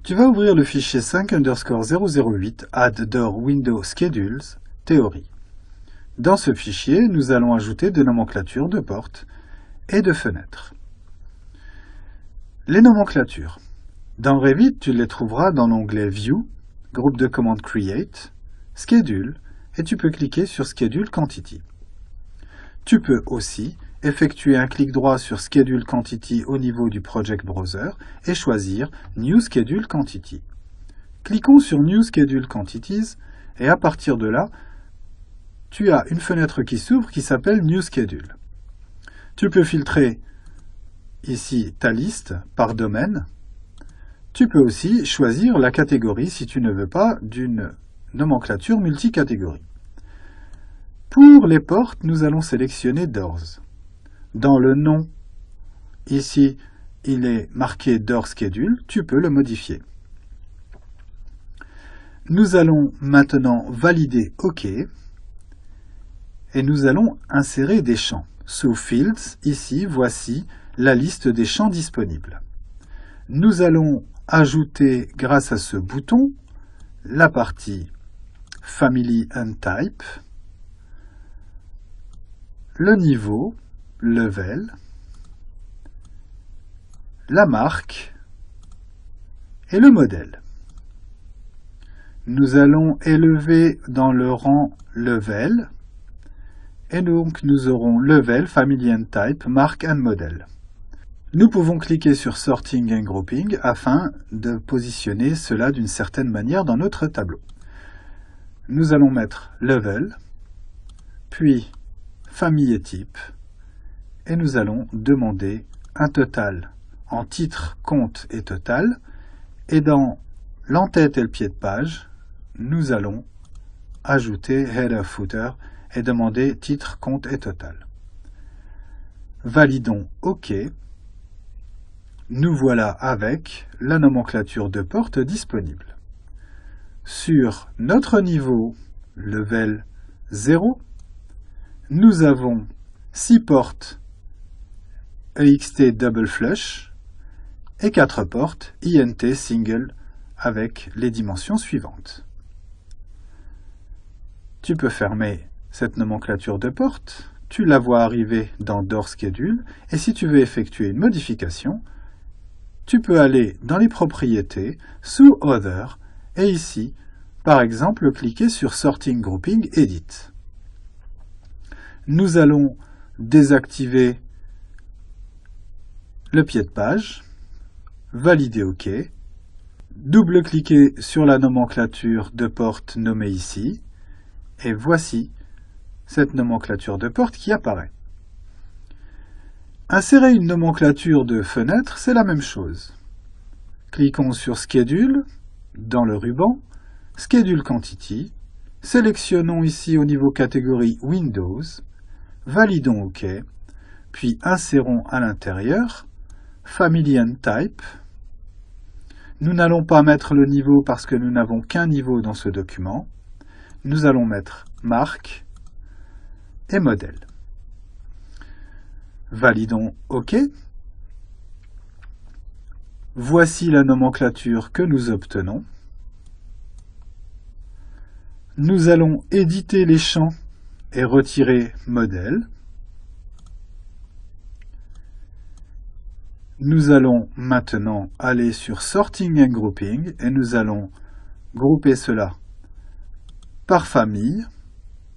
Tu vas ouvrir le fichier 5_008 add door window schedules théorie. Dans ce fichier, nous allons ajouter des nomenclatures de portes et de fenêtres. Les nomenclatures. Dans Revit, tu les trouveras dans l'onglet View, groupe de commandes Create, Schedule, et tu peux cliquer sur Schedule Quantity. Tu peux aussi effectuer un clic droit sur Schedule Quantity au niveau du Project Browser et choisir New Schedule Quantity. Cliquons sur New Schedule Quantities et à partir de là, tu as une fenêtre qui s'ouvre qui s'appelle New Schedule. Tu peux filtrer ici ta liste par domaine. Tu peux aussi choisir la catégorie si tu ne veux pas d'une nomenclature multicatégorie. Pour les portes, nous allons sélectionner Doors. Dans le nom, ici, il est marqué Door Schedule, tu peux le modifier. Nous allons maintenant valider OK et nous allons insérer des champs. Sous Fields, ici, voici la liste des champs disponibles. Nous allons ajouter, grâce à ce bouton, la partie Family and Type, le niveau, level, la marque et le modèle. Nous allons élever dans le rang level et donc nous aurons level, family and type, marque and modèle. Nous pouvons cliquer sur Sorting and Grouping afin de positionner cela d'une certaine manière dans notre tableau. Nous allons mettre level, puis famille et type, et nous allons demander un total en titre, compte et total, et dans l'entête et le pied de page, nous allons ajouter header, footer et demander titre, compte et total. Validons OK. Nous voilà avec la nomenclature de porte disponible. Sur notre niveau level 0, nous avons 6 portes EXT Double Flush et 4 portes INT Single avec les dimensions suivantes. Tu peux fermer cette nomenclature de porte, tu la vois arriver dans Door Schedule et si tu veux effectuer une modification, tu peux aller dans les propriétés, sous Other, et ici, par exemple, cliquer sur Sorting Grouping Edit. Nous allons désactiver le pied de page, valider OK, double-cliquer sur la nomenclature de porte nommée ici, et voici cette nomenclature de porte qui apparaît. Insérer une nomenclature de fenêtre, c'est la même chose. Cliquons sur Schedule, dans le ruban, Schedule Quantity, sélectionnons ici au niveau catégorie Windows, validons OK, puis insérons à l'intérieur Family and Type. Nous n'allons pas mettre le niveau parce que nous n'avons qu'un niveau dans ce document. Nous allons mettre marque et modèle. Validons OK. Voici la nomenclature que nous obtenons. Nous allons éditer les champs et retirer modèle. Nous allons maintenant aller sur Sorting and Grouping et nous allons grouper cela par famille,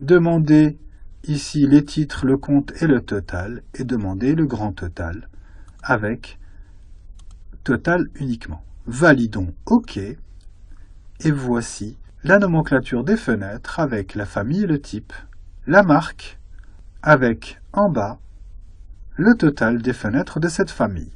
demander ici les titres, le compte et le total et demander le grand total avec total uniquement. Validons OK et voici la nomenclature des fenêtres avec la famille et le type, la marque avec en bas le total des fenêtres de cette famille.